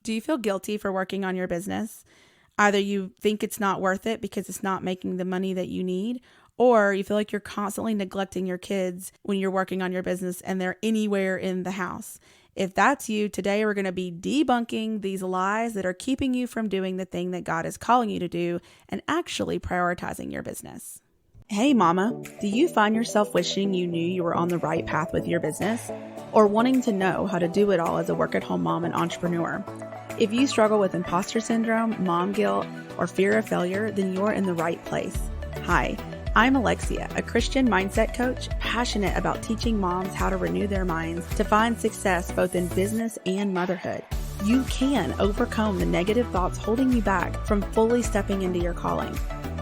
Do you feel guilty for working on your business? Either you think it's not worth it because it's not making the money that you need, or you feel like you're constantly neglecting your kids when you're working on your business and they're anywhere in the house. If that's you, today we're going to be debunking these lies that are keeping you from doing the thing that God is calling you to do and actually prioritizing your business. Hey mama, do you find yourself wishing you knew you were on the right path with your business, or wanting to know how to do it all as a work-at-home mom and entrepreneur? If you struggle with imposter syndrome, mom guilt, or fear of failure, then you're in the right place. Hi, I'm Alexia, a Christian mindset coach, passionate about teaching moms how to renew their minds to find success both in business and motherhood. You can overcome the negative thoughts holding you back from fully stepping into your calling.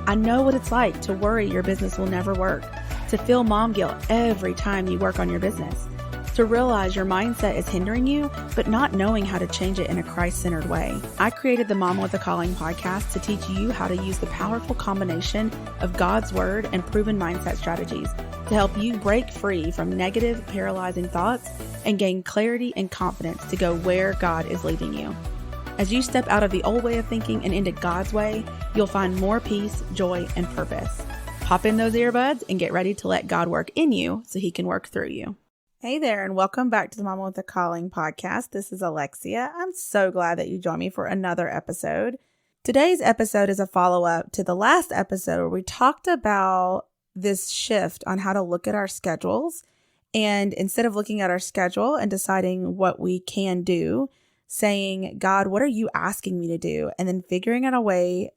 I know what it's like to worry your business will never work, to feel mom guilt every time you work on your business, to realize your mindset is hindering you, but not knowing how to change it in a Christ-centered way. I created the Mama with a Calling podcast to teach you how to use the powerful combination of God's Word and proven mindset strategies to help you break free from negative, paralyzing thoughts and gain clarity and confidence to go where God is leading you. As you step out of the old way of thinking and into God's way, you'll find more peace, joy, and purpose. Pop in those earbuds and get ready to let God work in you so He can work through you. Hey there, and welcome back to the Mama with a Calling podcast. This is Alexia. I'm so glad that you joined me for another episode. Today's episode is a follow-up to the last episode where we talked about this shift on how to look at our schedules. And instead of looking at our schedule and deciding what we can do, saying, God, what are you asking me to do? And then figuring out a way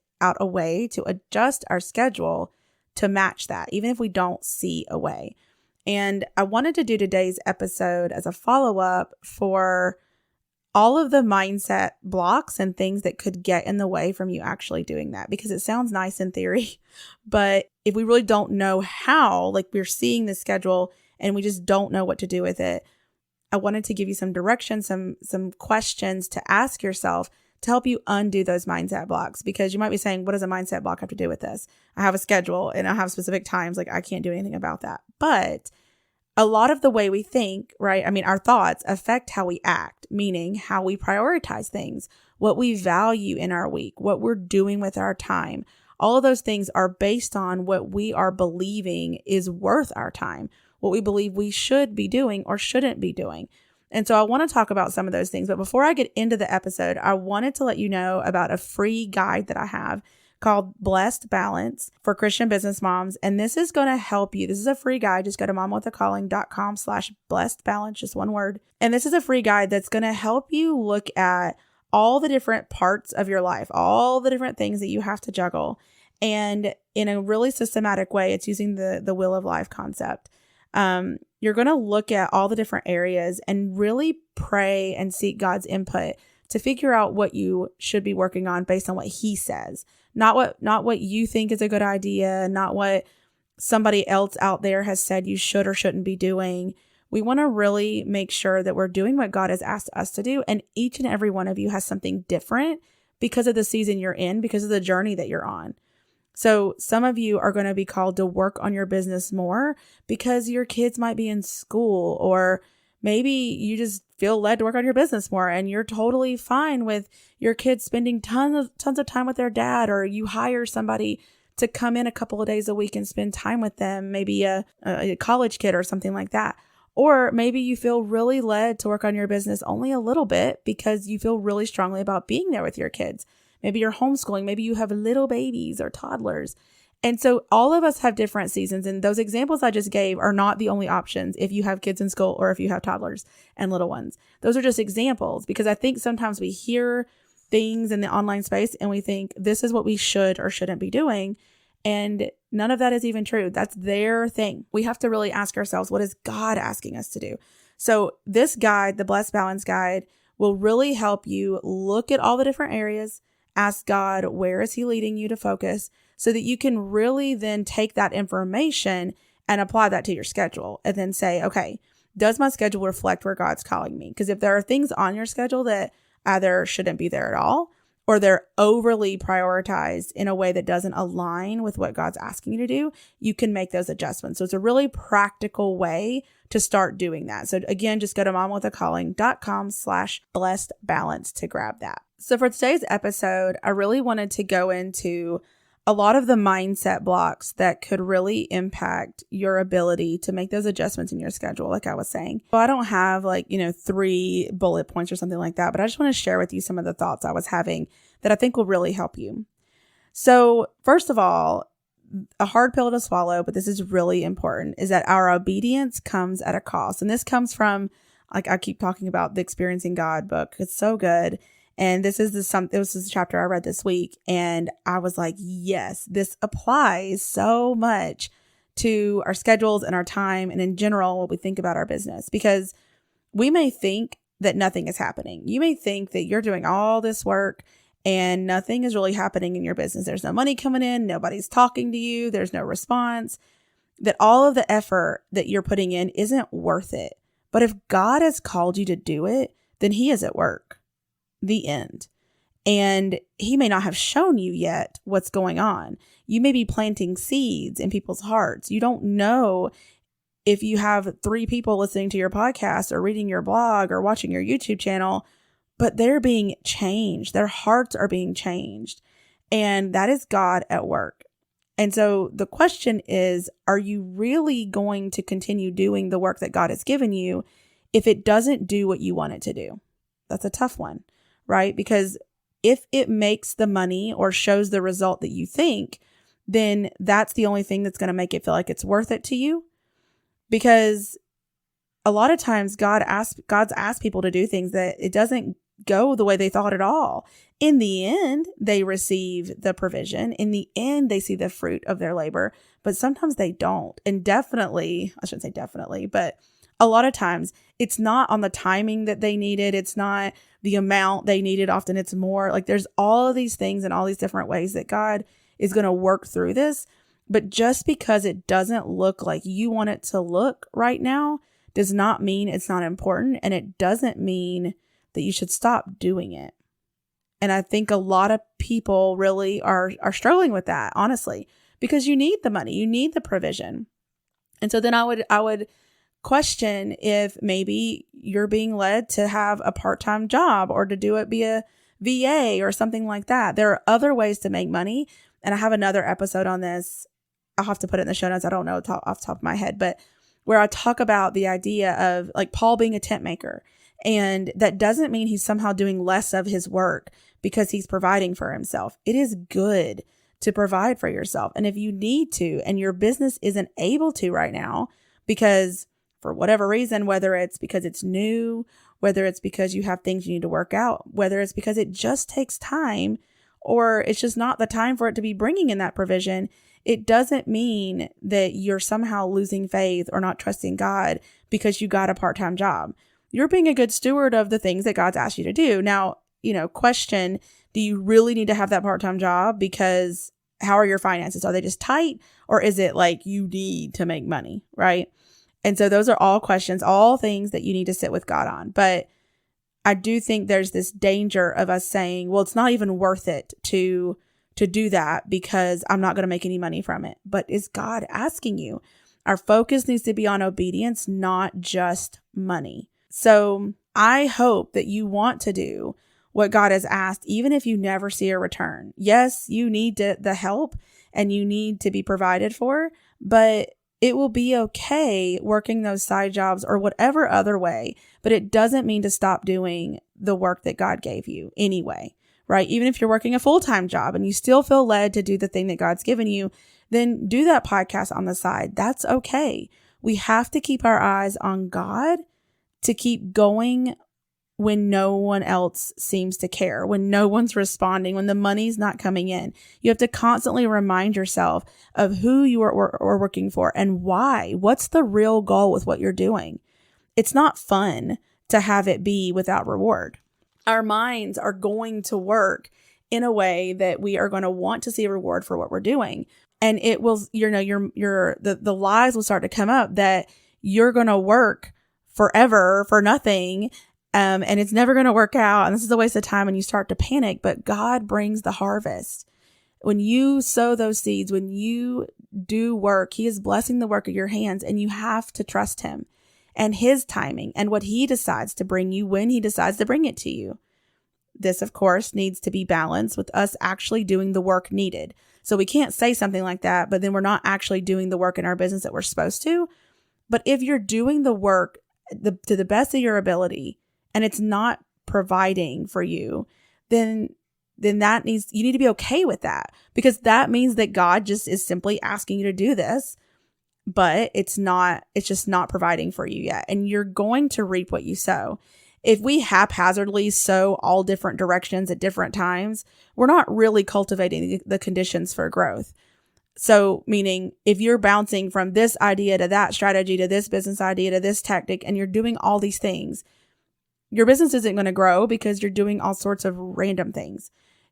to adjust our schedule to match that, even if we don't see a way. And I wanted to do today's episode as a follow-up for all of the mindset blocks and things that could get in the way from you actually doing that, because it sounds nice in theory, but if we really don't know how, like we're seeing the schedule and we just don't know what to do with it, I wanted to give you some direction, some questions to ask yourself to help you undo those mindset blocks, because you might be saying, what does a mindset block have to do with this? I have a schedule and I have specific times, like I can't do anything about that. But a lot of the way we think, right? I mean, our thoughts affect how we act, meaning how we prioritize things, what we value in our week, what we're doing with our time. All of those things are based on what we are believing is worth our time, what we believe we should be doing or shouldn't be doing. And so I want to talk about some of those things. But before I get into the episode, I wanted to let you know about a free guide that I have called Blessed Balance for Christian business moms. And this is going to help you. This is a free guide. Just go to mamawithacalling.com/blessedbalance, just one word. And this is a free guide that's going to help you look at all the different parts of your life, all the different things that you have to juggle. And in a really systematic way, it's using the Wheel of Life concept. You're going to look at all the different areas and really pray and seek God's input to figure out what you should be working on based on what He says, not what you think is a good idea, not what somebody else out there has said you should or shouldn't be doing. We want to really make sure that we're doing what God has asked us to do. And each and every one of you has something different because of the season you're in, because of the journey that you're on. So some of you are going to be called to work on your business more because your kids might be in school, or maybe you just feel led to work on your business more and you're totally fine with your kids spending tons of time with their dad, or you hire somebody to come in a couple of days a week and spend time with them, maybe a college kid or something like that. Or maybe you feel really led to work on your business only a little bit because you feel really strongly about being there with your kids. Maybe you're homeschooling. Maybe you have little babies or toddlers. And so all of us have different seasons. And those examples I just gave are not the only options if you have kids in school or if you have toddlers and little ones. Those are just examples, because I think sometimes we hear things in the online space and we think this is what we should or shouldn't be doing. And none of that is even true. That's their thing. We have to really ask ourselves, what is God asking us to do? So this guide, the Blessed Balance Guide, will really help you look at all the different areas. Ask God, where is He leading you to focus, so that you can really then take that information and apply that to your schedule and then say, okay, does my schedule reflect where God's calling me? Because if there are things on your schedule that either shouldn't be there at all, or they're overly prioritized in a way that doesn't align with what God's asking you to do, you can make those adjustments. So it's a really practical way to start doing that. So again, just go to momwithacalling.com/blessedbalance to grab that. So for today's episode, I really wanted to go into a lot of the mindset blocks that could really impact your ability to make those adjustments in your schedule, like I was saying. Well, I don't have 3 bullet points or something like that, but I just want to share with you some of the thoughts I was having that I think will really help you. So first of all, a hard pill to swallow, but this is really important, is that our obedience comes at a cost. And this comes from, I keep talking about the Experiencing God book. It's so good. And this is the chapter I read this week. And I was like, yes, this applies so much to our schedules and our time. And in general, what we think about our business, because we may think that nothing is happening. You may think that you're doing all this work and nothing is really happening in your business. There's no money coming in. Nobody's talking to you. There's no response. That all of the effort that you're putting in isn't worth it. But if God has called you to do it, then He is at work. The end. And He may not have shown you yet what's going on. You may be planting seeds in people's hearts. You don't know if you have 3 people listening to your podcast or reading your blog or watching your YouTube channel, but they're being changed. Their hearts are being changed. And that is God at work. And so the question is, are you really going to continue doing the work that God has given you if it doesn't do what you want it to do? That's a tough one, right? Because if it makes the money or shows the result that you think, then that's the only thing that's going to make it feel like it's worth it to you. Because a lot of times God's asked people to do things that it doesn't go the way they thought at all. In the end, they receive the provision. In the end, they see the fruit of their labor, but sometimes they don't. And definitely, I shouldn't say definitely, but a lot of times it's not on the timing that they needed. It's not the amount they needed. Often it's more. There's all of these things and all these different ways that God is going to work through this. But just because it doesn't look like you want it to look right now does not mean it's not important. And it doesn't mean that you should stop doing it. And I think a lot of people really are struggling with that, honestly, because you need the money, you need the provision. And so then I would question if maybe you're being led to have a part-time job or to do it via VA or something like that. There are other ways to make money. And I have another episode on this. I'll have to put it in the show notes. I don't know off the top of my head, but where I talk about the idea of Paul being a tent maker. And that doesn't mean he's somehow doing less of his work because he's providing for himself. It is good to provide for yourself. And if you need to, and your business isn't able to right now, because for whatever reason, whether it's because it's new, whether it's because you have things you need to work out, whether it's because it just takes time, or it's just not the time for it to be bringing in that provision, it doesn't mean that you're somehow losing faith or not trusting God because you got a part-time job. You're being a good steward of the things that God's asked you to do. Now, question, do you really need to have that part-time job? Because how are your finances? Are they just tight? Or is it you need to make money, right? And so those are all questions, all things that you need to sit with God on. But I do think there's this danger of us saying, well, it's not even worth it to do that because I'm not going to make any money from it. But is God asking you? Our focus needs to be on obedience, not just money. So I hope that you want to do what God has asked, even if you never see a return. Yes, you need the help and you need to be provided for, but it will be okay working those side jobs or whatever other way, but it doesn't mean to stop doing the work that God gave you anyway, right? Even if you're working a full-time job and you still feel led to do the thing that God's given you, then do that podcast on the side. That's okay. We have to keep our eyes on God to keep going when no one else seems to care, when no one's responding, when the money's not coming in. You have to constantly remind yourself of who you are working for and why. What's the real goal with what you're doing? It's not fun to have it be without reward. Our minds are going to work in a way that we are going to want to see a reward for what we're doing. And it will, the lies will start to come up that you're going to work forever for nothing. And it's never going to work out. And this is a waste of time. And you start to panic, but God brings the harvest. When you sow those seeds, when you do work, He is blessing the work of your hands, and you have to trust Him. and his timing and what he decides to bring you when he decides to bring it to you. This, of course, needs to be balanced with us actually doing the work needed. So we can't say something like that, but then we're not actually doing the work in our business that we're supposed to. But if you're doing the work to the best of your ability and it's not providing for you, then you need to be okay with that, because that means that God just is simply asking you to do this, but it's just not providing for you yet. And you're going to reap what you sow. If we haphazardly sow all different directions at different times, we're not really cultivating the conditions for growth. So meaning if you're bouncing from this idea to that strategy to this business idea to this tactic, and you're doing all these things, your business isn't going to grow because you're doing all sorts of random things.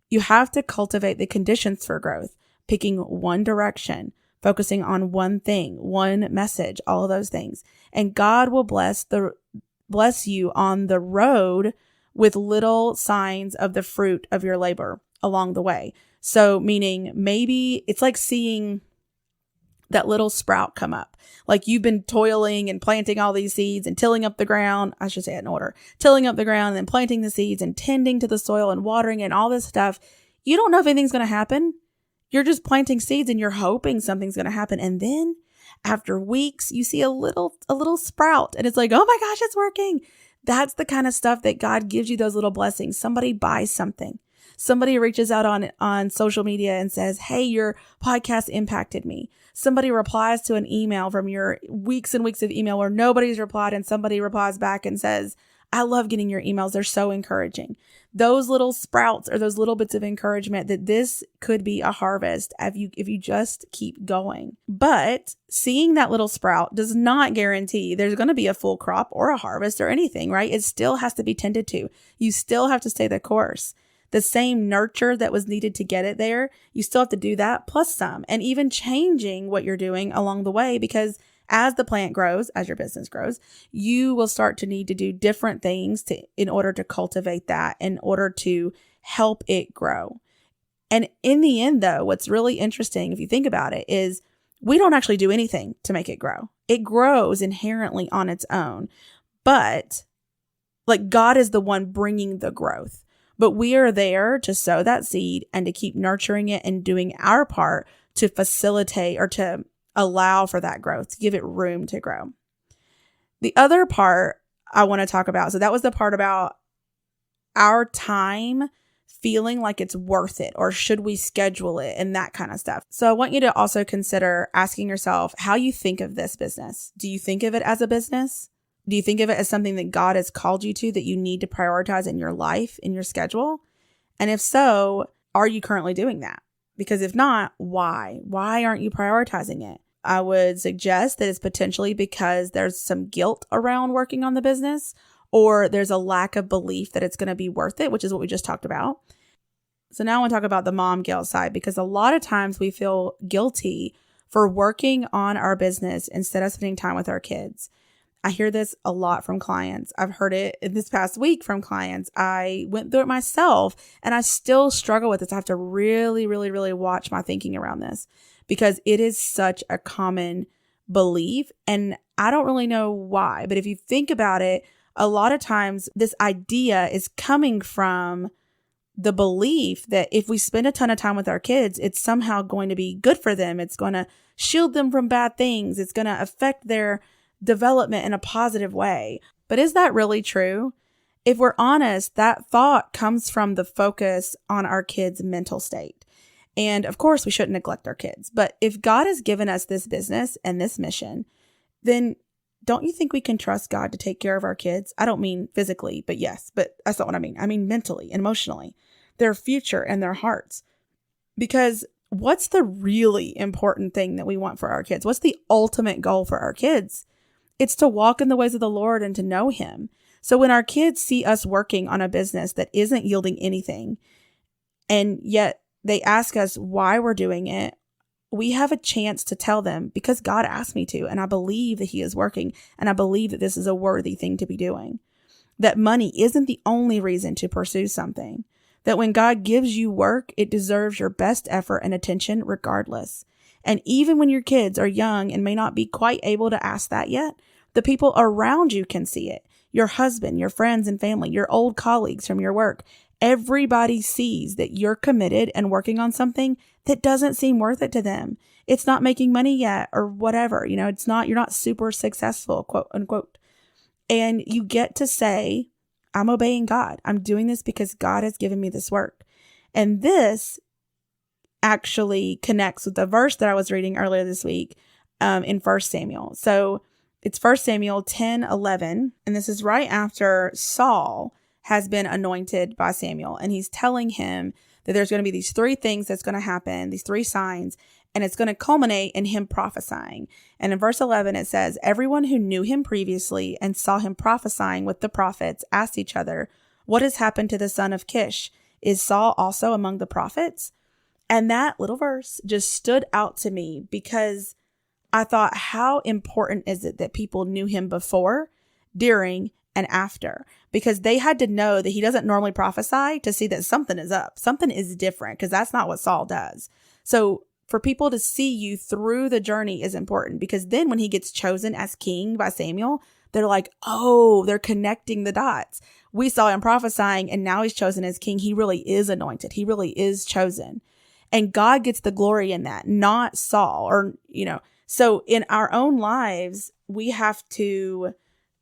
You have to cultivate the conditions for growth, picking one direction, focusing on one thing, one message, all of those things. And God will bless you on the road with little signs of the fruit of your labor along the way. So meaning maybe it's like seeing that little sprout come up. Like you've been toiling and planting all these seeds and tilling up the ground. I should say it in order. Tilling up the ground and then planting the seeds and tending to the soil and watering it and all this stuff. You don't know if anything's going to happen. You're just planting seeds and you're hoping something's going to happen. And then after weeks, you see a little sprout and it's like, oh my gosh, it's working. That's the kind of stuff that God gives you, those little blessings. Somebody buys something. Somebody reaches out on social media and says, hey, your podcast impacted me. Somebody replies to an email from your weeks and weeks of email where nobody's replied, and somebody replies back and says, I love getting your emails. They're so encouraging. Those little sprouts or those little bits of encouragement that this could be a harvest if you just keep going. But seeing that little sprout does not guarantee there's going to be a full crop or a harvest or anything, right? It still has to be tended to. You still have to stay the course. The same nurture that was needed to get it there, you still have to do that plus some, and even changing what you're doing along the way, because as the plant grows, as your business grows, you will start to need to do different things in order to cultivate that, in order to help it grow. And in the end, though, what's really interesting, if you think about it, is we don't actually do anything to make it grow. It grows inherently on its own, but like God is the one bringing the growth. But we are there to sow that seed and to keep nurturing it and doing our part to facilitate or to allow for that growth, to give it room to grow. The other part I want to talk about, so that was the part about our time feeling like it's worth it, or should we schedule it and that kind of stuff. So I want you to also consider asking yourself how you think of this business. Do you think of it as a business? Do you think of it as something that God has called you to, that you need to prioritize in your life, in your schedule? And if so, are you currently doing that? Because if not, why? Why aren't you prioritizing it? I would suggest that it's potentially because there's some guilt around working on the business, or there's a lack of belief that it's going to be worth it, which is what we just talked about. So now I want to talk about the mom guilt side, because a lot of times we feel guilty for working on our business instead of spending time with our kids. I hear this a lot from clients. I've heard it this past week from clients. I went through it myself and I still struggle with this. I have to really, really, really watch my thinking around this, because it is such a common belief and I don't really know why. But if you think about it, a lot of times this idea is coming from the belief that if we spend a ton of time with our kids, it's somehow going to be good for them. It's going to shield them from bad things. It's going to affect their development in a positive way. But is that really true? If we're honest, that thought comes from the focus on our kids' mental state. And of course, we shouldn't neglect our kids. But if God has given us this business and this mission, then don't you think we can trust God to take care of our kids? I don't mean physically, but yes, but that's not what I mean. I mean mentally and emotionally, their future and their hearts. Because what's the really important thing that we want for our kids? What's the ultimate goal for our kids? It's to walk in the ways of the Lord and to know Him. So when our kids see us working on a business that isn't yielding anything, and yet they ask us why we're doing it, we have a chance to tell them, because God asked me to, and I believe that He is working, and I believe that this is a worthy thing to be doing. That money isn't the only reason to pursue something. That when God gives you work, it deserves your best effort and attention regardless. And even when your kids are young and may not be quite able to ask that yet, The people around you can see it. Your husband, your friends and family, your old colleagues from your work. Everybody sees that you're committed and working on something that doesn't seem worth it to them. It's not making money yet or whatever. You're not super successful, quote unquote. And you get to say, I'm obeying God. I'm doing this because God has given me this work. And this actually connects with the verse that I was reading earlier this week in 1 Samuel. So it's 1 Samuel 10:11, and this is right after Saul has been anointed by Samuel, and he's telling him that there's going to be these 3 things that's going to happen, these 3 signs, and it's going to culminate in him prophesying. And in verse 11, it says, everyone who knew him previously and saw him prophesying with the prophets asked each other, what has happened to the son of Kish? Is Saul also among the prophets? And that little verse just stood out to me because I thought, how important is it that people knew him before, during, and after? Because they had to know that he doesn't normally prophesy to see that something is up. Something is different, because that's not what Saul does. So for people to see you through the journey is important, because then when he gets chosen as king by Samuel, they're like, oh, they're connecting the dots. We saw him prophesying and now he's chosen as king. He really is anointed. He really is chosen. And God gets the glory in that, not Saul So in our own lives, we have to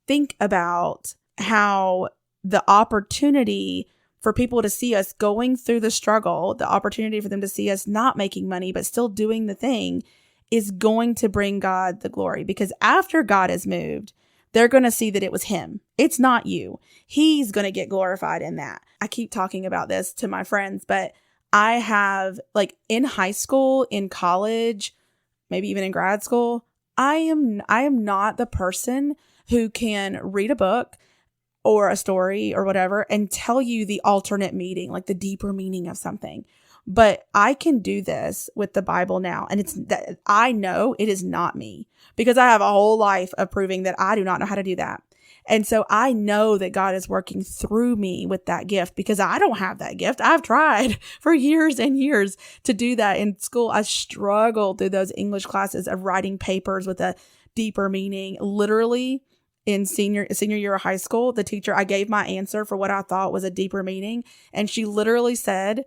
think about how the opportunity for people to see us going through the struggle, the opportunity for them to see us not making money, but still doing the thing, is going to bring God the glory. Because after God is moved, they're going to see that it was him. It's not you. He's going to get glorified in that. I keep talking about this to my friends, but I have, like, in high school, in college, maybe even in grad school, I am not the person who can read a book or a story or whatever and tell you the alternate meaning, like the deeper meaning of something. But I can do this with the Bible now. And it's that I know it is not me, because I have a whole life of proving that I do not know how to do that. And so I know that God is working through me with that gift, because I don't have that gift. I've tried for years and years to do that in school. I struggled through those English classes of writing papers with a deeper meaning. Literally in senior year of high school, the teacher, I gave my answer for what I thought was a deeper meaning. And she literally said,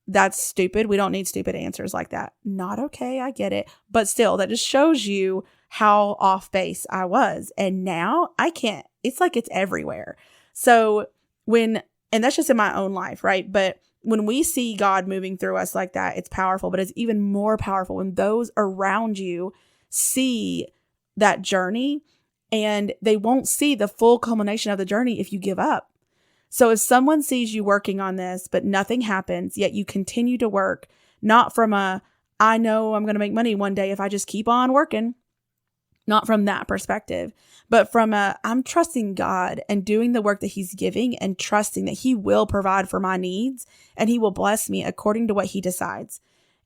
that's stupid. We don't need stupid answers like that. Not okay. I get it. But still, that just shows you how off base I was. And now I can't. It's like it's everywhere. So and that's just in my own life, right? But when we see God moving through us like that, it's powerful. But it's even more powerful when those around you see that journey, and they won't see the full culmination of the journey if you give up. So if someone sees you working on this, but nothing happens, yet you continue to work, not from I know I'm going to make money one day if I just keep on working, not from that perspective, but from I'm trusting God and doing the work that he's giving and trusting that he will provide for my needs and he will bless me according to what he decides.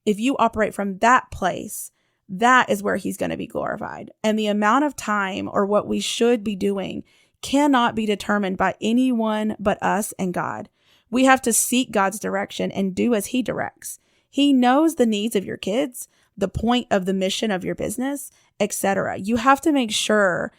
If you operate from that place, that is where he's going to be glorified. And the amount of time, or what we should be doing, cannot be determined by anyone but us and God. We have to seek God's direction and do as he directs. He knows the needs of your kids, the point of the mission of your business, etc. You have to make sure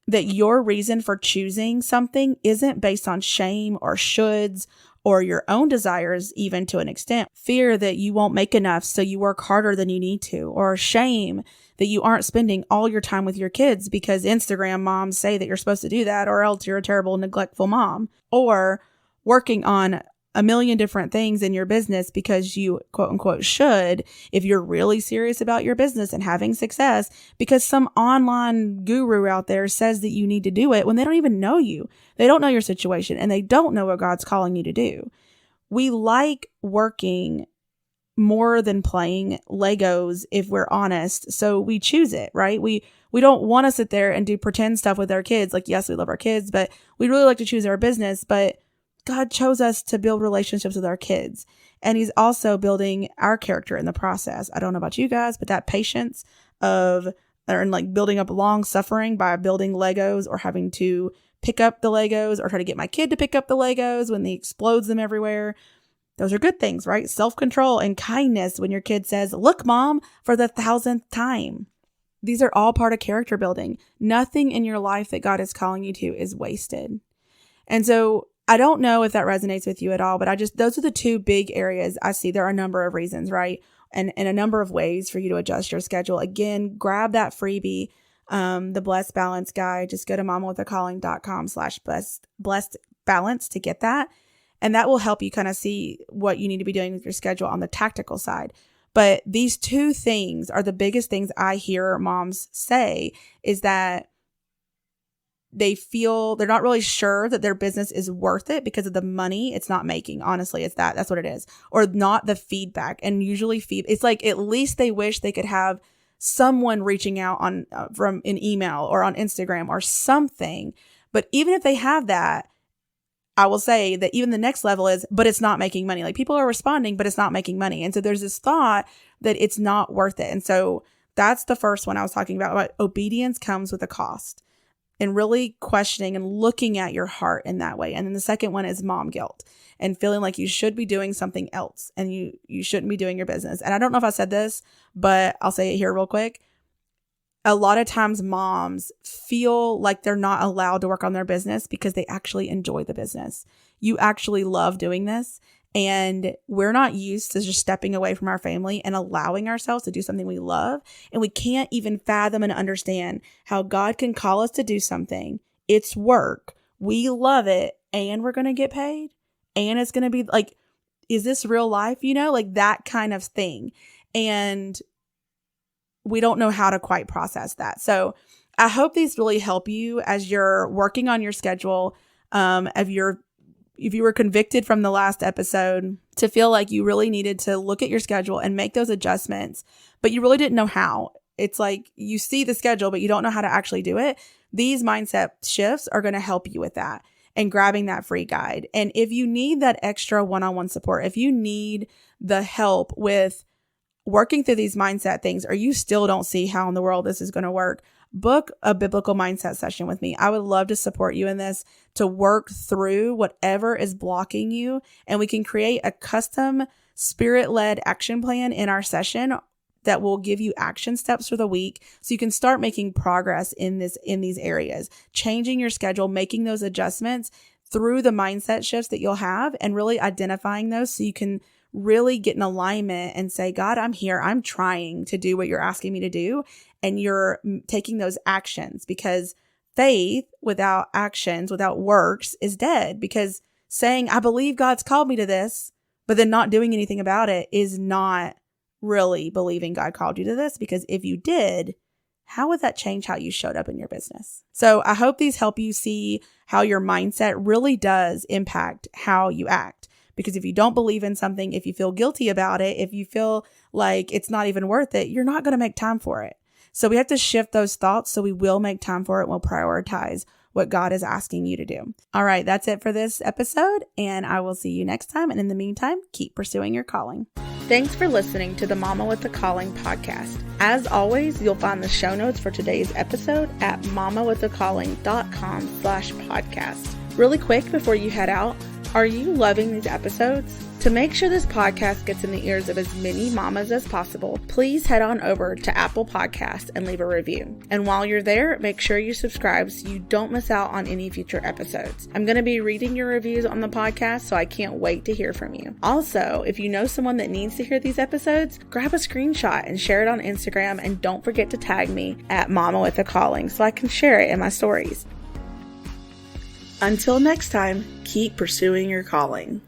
that your reason for choosing something isn't based on shame or shoulds or your own desires, even to an extent. Fear that you won't make enough, so you work harder than you need to, or shame that you aren't spending all your time with your kids because Instagram moms say that you're supposed to do that, or else you're a terrible, neglectful mom, or working on a million different things in your business because you quote unquote should, if you're really serious about your business and having success, because some online guru out there says that you need to do it when they don't even know you. They don't know your situation and they don't know what God's calling you to do. We like working more than playing Legos, if we're honest. So we choose it, right? We don't want to sit there and do pretend stuff with our kids. Like, yes, we love our kids, but we really like to choose our business. But God chose us to build relationships with our kids. And he's also building our character in the process. I don't know about you guys, but that patience and like building up long suffering by building Legos, or having to pick up the Legos, or try to get my kid to pick up the Legos when he explodes them everywhere. Those are good things, right? Self-control and kindness when your kid says, "Look, mom," for the 1,000th time. These are all part of character building. Nothing in your life that God is calling you to is wasted. And so I don't know if that resonates with you at all, but those are the two big areas I see. There are a number of reasons, right? And a number of ways for you to adjust your schedule. Again, grab that freebie, the Blessed Balance Guide. Just go to mamawithacalling.com/blessed balance to get that. And that will help you kind of see what you need to be doing with your schedule on the tactical side. But these two things are the biggest things I hear moms say, is that they feel they're not really sure that their business is worth it because of the money it's not making. Honestly, that's what it is. Or not the feedback. And usually it's like, at least they wish they could have someone reaching out on from an email or on Instagram or something. But even if they have that, I will say that even the next level is, but it's not making money. Like, people are responding, but it's not making money. And so there's this thought that it's not worth it. And so that's the first one I was talking about obedience comes with a cost, and really questioning and looking at your heart in that way. And then the second one is mom guilt and feeling like you should be doing something else and you shouldn't be doing your business. And I don't know if I said this, but I'll say it here real quick. A lot of times moms feel like they're not allowed to work on their business because they actually enjoy the business. You actually love doing this. And we're not used to just stepping away from our family and allowing ourselves to do something we love. And we can't even fathom and understand how God can call us to do something. It's work. We love it. And we're going to get paid. And it's going to be like, is this real life? Like that kind of thing. And we don't know how to quite process that. So I hope these really help you as you're working on your schedule. If you were convicted from the last episode to feel like you really needed to look at your schedule and make those adjustments, but you really didn't know how. It's like you see the schedule, but you don't know how to actually do it. These mindset shifts are going to help you with that and grabbing that free guide. And if you need that extra one-on-one support, if you need the help with working through these mindset things, or you still don't see how in the world this is going to work, book a biblical mindset session with me. I would love to support you in this, to work through whatever is blocking you. And we can create a custom spirit-led action plan in our session that will give you action steps for the week. So you can start making progress in these areas, changing your schedule, making those adjustments through the mindset shifts that you'll have, and really identifying those so you can really get in alignment and say, God, I'm here. I'm trying to do what you're asking me to do. And you're taking those actions, because faith without actions, without works, is dead. Because saying, I believe God's called me to this, but then not doing anything about it is not really believing God called you to this. Because if you did, how would that change how you showed up in your business? So I hope these help you see how your mindset really does impact how you act. Because if you don't believe in something, if you feel guilty about it, if you feel like it's not even worth it, you're not going to make time for it. So we have to shift those thoughts so we will make time for it and we'll prioritize what God is asking you to do. All right, that's it for this episode, and I will see you next time. And in the meantime, keep pursuing your calling. Thanks for listening to the Mama with a Calling podcast. As always, you'll find the show notes for today's episode at mamawithacalling.com/podcast. Really quick before you head out, are you loving these episodes? To make sure this podcast gets in the ears of as many mamas as possible, please head on over to Apple Podcasts and leave a review. And while you're there, make sure you subscribe so you don't miss out on any future episodes. I'm going to be reading your reviews on the podcast, so I can't wait to hear from you. Also, if you know someone that needs to hear these episodes, grab a screenshot and share it on Instagram, and don't forget to tag me at Mama with a Calling so I can share it in my stories. Until next time, keep pursuing your calling.